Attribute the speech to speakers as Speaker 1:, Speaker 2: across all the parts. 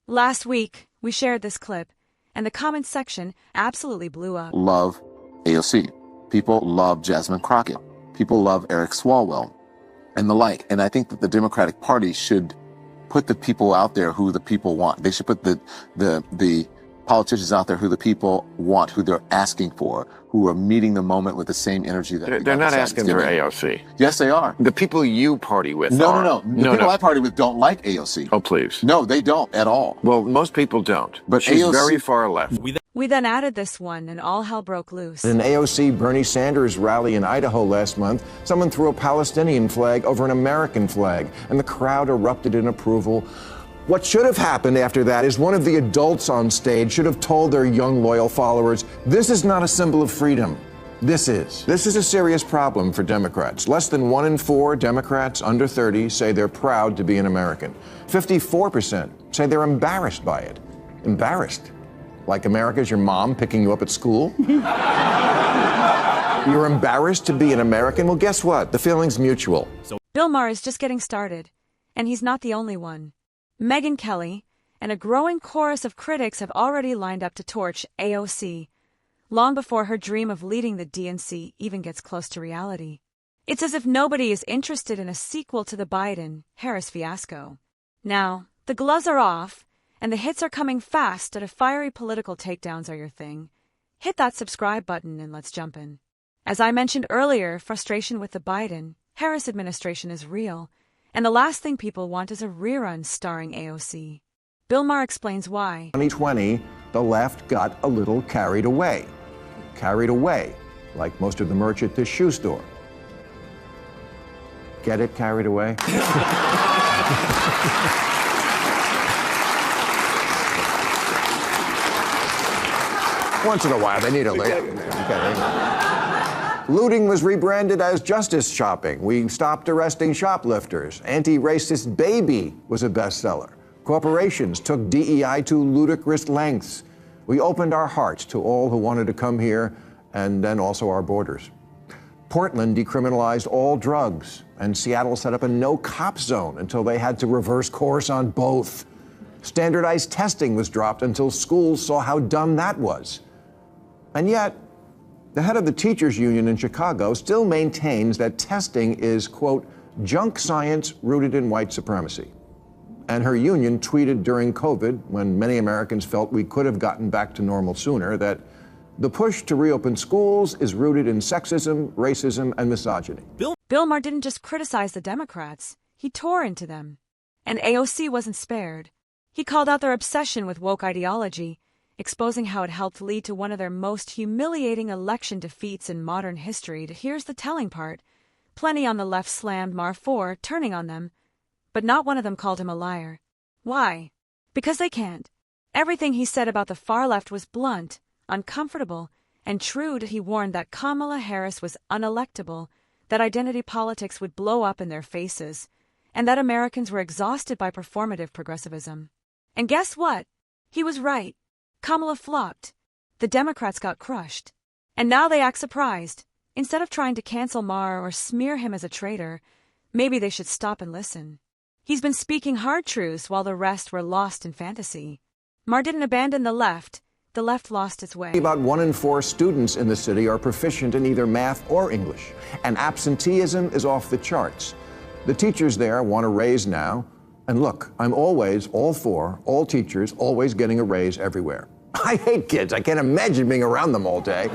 Speaker 1: Last week, we shared this clip, and the comments section absolutely blew up.
Speaker 2: Love AOC. People love Jasmine Crockett. People love Eric Swalwell and the like. And I think that the Democratic Party should put the people out there who the people want. They should put the politicians out there who the people want, who they're asking for, who are meeting the moment with the same energy that
Speaker 3: they're not asking for AOC.
Speaker 2: Yes, they are.
Speaker 3: The people you party with
Speaker 2: No. The people I party with don't like AOC.
Speaker 3: Oh, please.
Speaker 2: No, they don't at all.
Speaker 3: Well, most people don't.
Speaker 2: But
Speaker 3: she's
Speaker 2: AOC
Speaker 3: very far left.
Speaker 1: We then added this one, and all hell broke loose.
Speaker 4: At an AOC Bernie Sanders rally in Idaho last month, someone threw a Palestinian flag over an American flag, and the crowd erupted in approval. What should have happened after that is one of the adults on stage should have told their young, loyal followers, this is not a symbol of freedom. This is. This is a serious problem for Democrats. Less than 1 in 4 Democrats under 30 say they're proud to be an American. 54% say they're embarrassed by it. Embarrassed? Like America's your mom picking you up at school? You're embarrassed to be an American? Well, guess what? The feeling's mutual.
Speaker 1: BillMaher is just getting started, and he's not the only one. Megyn Kelly and a growing chorus of critics have already lined up to torch AOC, long before her dream of leading the DNC even gets close to reality. It's as if nobody is interested in a sequel to the Biden-Harris fiasco. Now, the gloves are off, and the hits are coming fast, and if fiery political takedowns are your thing, hit that subscribe button and let's jump in. As I mentioned earlier, frustration with the Biden-Harris administration is real, and the last thing people want is a rerun starring AOC. BillMaher explains why.
Speaker 4: 2020, the left got a little carried away. Carried away, like most of the merch at this shoe store. Get it, carried away? Once in a while, they need a lick. Looting was rebranded as justice shopping. We stopped arresting shoplifters. Anti-racist baby was a bestseller. Corporations took DEI to ludicrous lengths. We opened our hearts to all who wanted to come here, and then also our borders. Portland decriminalized all drugs, and Seattle set up a no-cop zone until they had to reverse course on both. Standardized testing was dropped until schools saw how dumb that was. And yet, the head of the teachers union in Chicago still maintains that testing is, quote, junk science rooted in white supremacy. And her union tweeted during COVID, when many Americans felt we could have gotten back to normal sooner, that the push to reopen schools is rooted in sexism, racism, and misogyny.
Speaker 1: BillMaher didn't just criticize the Democrats, he tore into them. And AOC wasn't spared. He called out their obsession with woke ideology, exposing how it helped lead to one of their most humiliating election defeats in modern history. Here's the telling part. Plenty on the left slammed Maher for turning on them, but not one of them called him a liar. Why? Because they can't. Everything he said about the far left was blunt, uncomfortable, and true. He warned that Kamala Harris was unelectable, that identity politics would blow up in their faces, and that Americans were exhausted by performative progressivism. And guess what? He was right. Kamala flopped. The Democrats got crushed. And now they act surprised. Instead of trying to cancel Maher or smear him as a traitor, maybe they should stop and listen. He's been speaking hard truths while the rest were lost in fantasy. Maher didn't abandon the left lost its way.
Speaker 4: About 1 in 4 students in the city are proficient in either math or English, and absenteeism is off the charts. The teachers there want a raise now, and look, I'm always all for all teachers always getting a raise everywhere. I hate kids. I can't imagine being around them all day.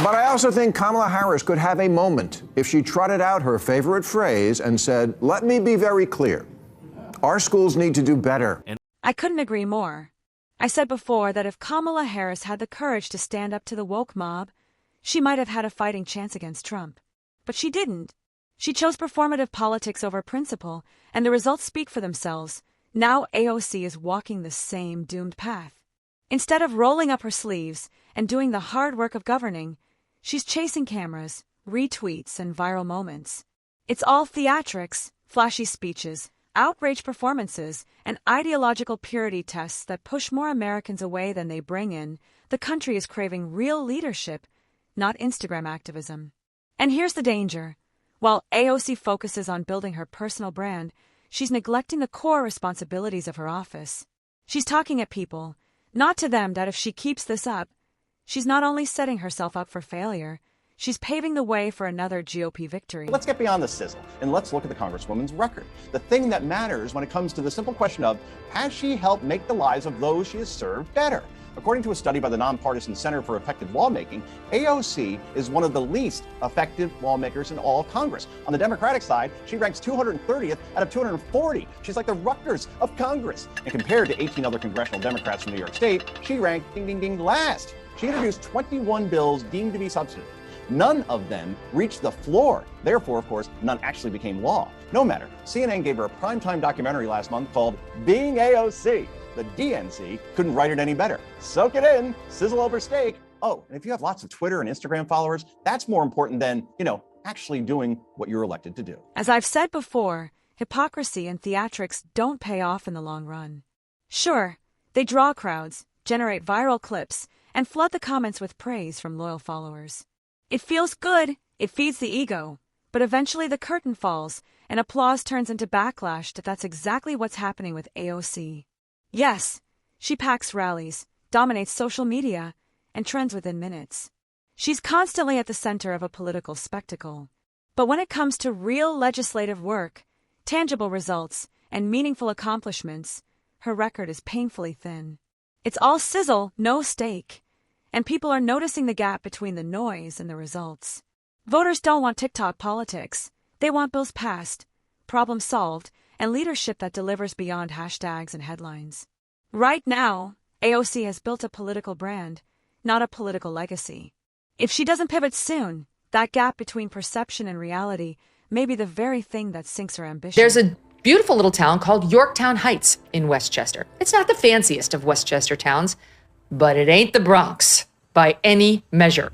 Speaker 4: But I also think Kamala Harris could have a moment if she trotted out her favorite phrase and said, let me be very clear. Our schools need to do better.
Speaker 1: I couldn't agree more. I said before that if Kamala Harris had the courage to stand up to the woke mob, she might have had a fighting chance against Trump. But she didn't. She chose performative politics over principle, and the results speak for themselves. Now AOC is walking the same doomed path. Instead of rolling up her sleeves and doing the hard work of governing, she's chasing cameras, retweets, and viral moments. It's all theatrics, flashy speeches, outrage performances, and ideological purity tests that push more Americans away than they bring in. The country is craving real leadership, not Instagram activism. And here's the danger. While AOC focuses on building her personal brand, she's neglecting the core responsibilities of her office. She's talking at people, not to them, that if she keeps this up, she's not only setting herself up for failure, she's paving the way for another GOP victory.
Speaker 5: Let's get beyond the sizzle and let's look at the Congresswoman's record. The thing that matters when it comes to the simple question of, has she helped make the lives of those she has served better? According to a study by the nonpartisan Center for Effective Lawmaking, AOC is one of the least effective lawmakers in all of Congress. On the Democratic side, she ranks 230th out of 240. She's like the Rutgers of Congress. And compared to 18 other congressional Democrats from New York State, she ranked last. She introduced 21 bills deemed to be substantive. None of them reached the floor. Therefore, of course, none actually became law. No matter, CNN gave her a primetime documentary last month called Being AOC. The DNC couldn't write it any better. Soak it in, sizzle over steak. Oh, and if you have lots of Twitter and Instagram followers, that's more important than, actually doing what you're elected to do.
Speaker 1: As I've said before, hypocrisy and theatrics don't pay off in the long run. Sure, they draw crowds, generate viral clips, and flood the comments with praise from loyal followers. It feels good, it feeds the ego, but eventually the curtain falls and applause turns into backlash. That's exactly what's happening with AOC. Yes, she packs rallies, dominates social media, and trends within minutes. She's constantly at the center of a political spectacle. But when it comes to real legislative work, tangible results, and meaningful accomplishments, her record is painfully thin. It's all sizzle, no steak. And people are noticing the gap between the noise and the results. Voters don't want TikTok politics. They want bills passed, problem solved, and leadership that delivers beyond hashtags and headlines. Right now, AOC has built a political brand, not a political legacy. If she doesn't pivot soon, that gap between perception and reality may be the very thing that sinks her ambition.
Speaker 6: There's a beautiful little town called Yorktown Heights in Westchester. It's not the fanciest of Westchester towns, but it ain't the Bronx by any measure.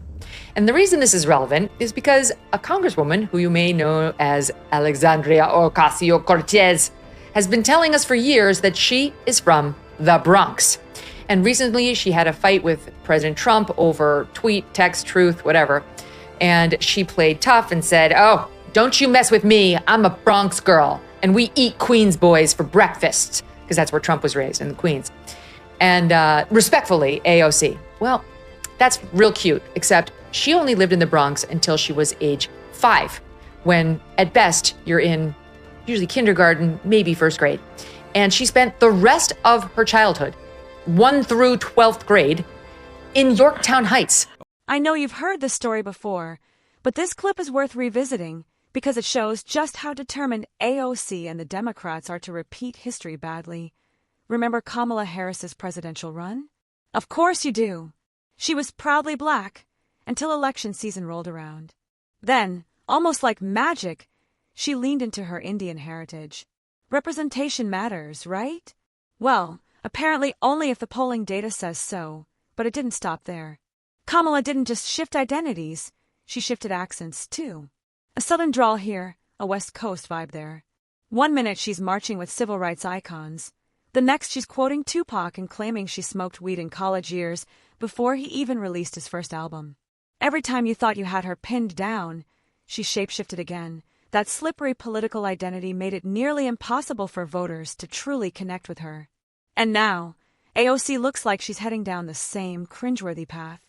Speaker 6: And the reason this is relevant is because a congresswoman who you may know as Alexandria Ocasio-Cortez has been telling us for years that she is from the Bronx. And recently she had a fight with President Trump over tweet, text, truth, whatever. And she played tough and said, "Oh, don't you mess with me. I'm a Bronx girl. And we eat Queens boys for breakfast." Because that's where Trump was raised, in the Queens. And respectfully, AOC. Well, that's real cute, except she only lived in the Bronx until she was age 5, when at best you're in usually kindergarten, maybe first grade. And she spent the rest of her childhood, 1 through 12th grade, in Yorktown Heights.
Speaker 1: I know you've heard this story before, but this clip is worth revisiting because it shows just how determined AOC and the Democrats are to repeat history badly. Remember Kamala Harris's presidential run? Of course you do. She was proudly black until election season rolled around. Then, almost like magic, she leaned into her Indian heritage. Representation matters, right? Well, apparently only if the polling data says so, but it didn't stop there. Kamala didn't just shift identities, she shifted accents too. A southern drawl here, a West Coast vibe there. One minute she's marching with civil rights icons. The next she's quoting Tupac and claiming she smoked weed in college years before he even released his first album. Every time you thought you had her pinned down, she shapeshifted again. That slippery political identity made it nearly impossible for voters to truly connect with her. And now, AOC looks like she's heading down the same cringeworthy path.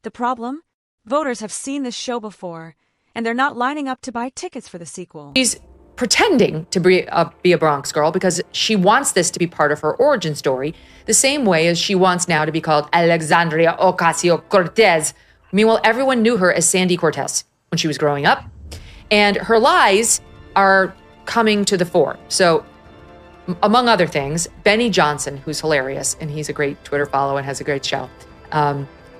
Speaker 1: The problem? Voters have seen this show before, and they're not lining up to buy tickets for the sequel.
Speaker 6: She's pretending to be a Bronx girl because she wants this to be part of her origin story, the same way as she wants now to be called Alexandria Ocasio-Cortez. Meanwhile, everyone knew her as Sandy Cortez when she was growing up, and her lies are coming to the fore. So, among other things, Benny Johnson, who's hilarious, and he's a great Twitter follow and has a great show,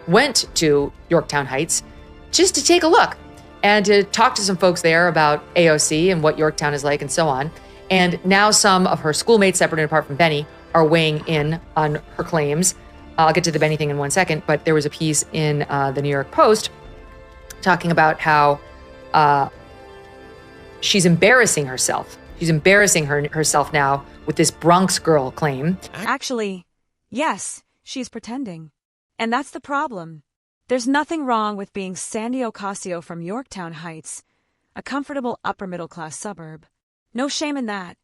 Speaker 6: went to Yorktown Heights just to take a look and to talk to some folks there about AOC and what Yorktown is like and so on. And now some of her schoolmates, separate and apart from Benny, are weighing in on her claims. I'll get to the Benny thing in one second, but there was a piece in the New York Post talking about how she's embarrassing herself. She's embarrassing herself now with this Bronx girl claim.
Speaker 1: Actually, yes, she's pretending. And that's the problem. There's nothing wrong with being Sandy Ocasio from Yorktown Heights, a comfortable upper-middle-class suburb. No shame in that.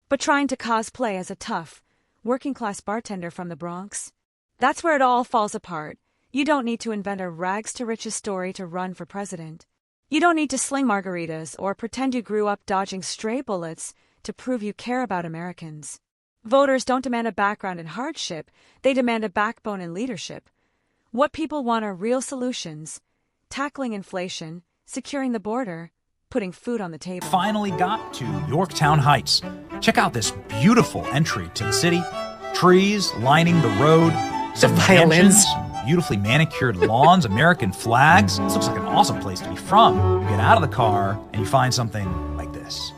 Speaker 1: But trying to cosplay as a tough, working-class bartender from the Bronx? That's where it all falls apart. You don't need to invent a rags-to-riches story to run for president. You don't need to sling margaritas or pretend you grew up dodging stray bullets to prove you care about Americans. Voters don't demand a background in hardship, they demand a backbone in leadership. What people want are real solutions: tackling inflation, securing the border, putting food on the table.
Speaker 7: Finally got to Yorktown Heights. Check out this beautiful entry to the city. Trees lining the road, some
Speaker 6: violins,
Speaker 7: mansions, beautifully manicured lawns, American flags. This looks like an awesome place to be from. You get out of the car and you find something like this.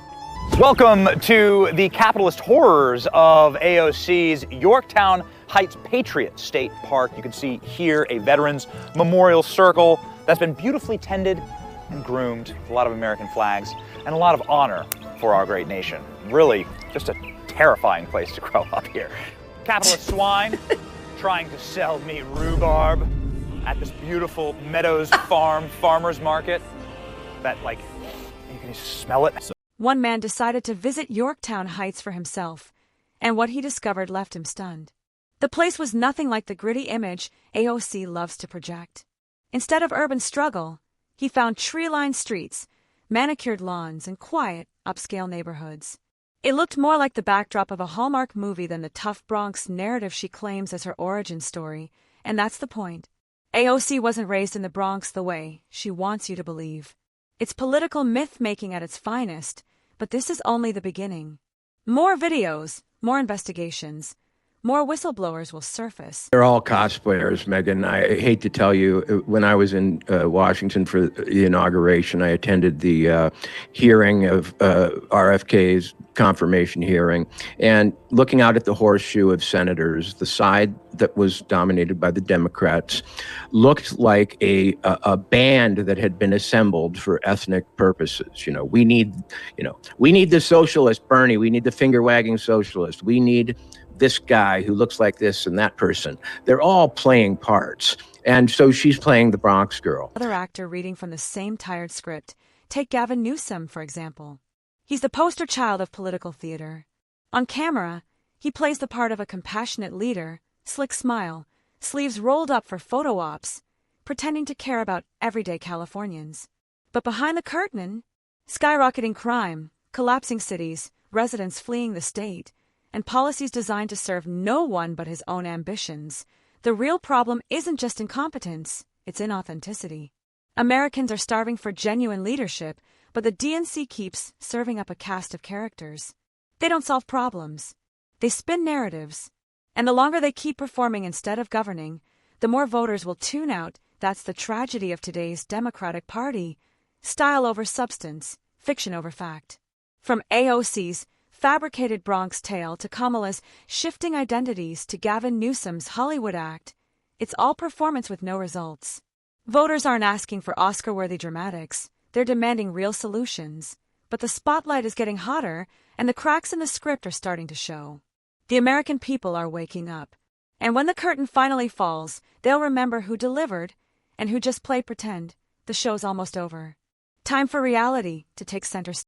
Speaker 8: Welcome to the capitalist horrors of AOC's Yorktown Heights Patriot State Park. You can see here a Veterans Memorial Circle that's been beautifully tended and groomed with a lot of American flags and a lot of honor for our great nation. Really, just a terrifying place to grow up here. Capitalist swine trying to sell me rhubarb at this beautiful Meadows Farm farmers market that, like, you can just smell it.
Speaker 1: One man decided to visit Yorktown Heights for himself, and what he discovered left him stunned. The place was nothing like the gritty image AOC loves to project. Instead of urban struggle, he found tree-lined streets, manicured lawns, and quiet, upscale neighborhoods. It looked more like the backdrop of a Hallmark movie than the tough Bronx narrative she claims as her origin story, and that's the point. AOC wasn't raised in the Bronx the way she wants you to believe. It's political myth-making at its finest, but this is only the beginning. More videos, more investigations, more whistleblowers will surface.
Speaker 9: They're all cosplayers, Megyn. I hate to tell you, when I was in Washington for the inauguration, I attended the hearing of RFK's confirmation hearing, and looking out at the horseshoe of senators, the side that was dominated by the Democrats looked like a band that had been assembled for ethnic purposes. We need the socialist Bernie. We need the finger-wagging socialist. We need this guy who looks like this and that person. They're all playing parts. And so she's playing the Bronx girl.
Speaker 1: Another actor reading from the same tired script. Take Gavin Newsom, for example. He's the poster child of political theater. On camera, he plays the part of a compassionate leader, slick smile, sleeves rolled up for photo ops, pretending to care about everyday Californians. But behind the curtain, skyrocketing crime, collapsing cities, residents fleeing the state, and policies designed to serve no one but his own ambitions. The real problem isn't just incompetence, it's inauthenticity. Americans are starving for genuine leadership, but the DNC keeps serving up a cast of characters. They don't solve problems. They spin narratives. And the longer they keep performing instead of governing, the more voters will tune out. That's the tragedy of today's Democratic Party. Style over substance, fiction over fact. From AOC's fabricated Bronx tale to Kamala's shifting identities to Gavin Newsom's Hollywood act, it's all performance with no results. Voters aren't asking for Oscar-worthy dramatics. They're demanding real solutions. But the spotlight is getting hotter, and the cracks in the script are starting to show. The American people are waking up. And when the curtain finally falls, they'll remember who delivered and who just played pretend. The show's almost over. Time for reality to take center stage.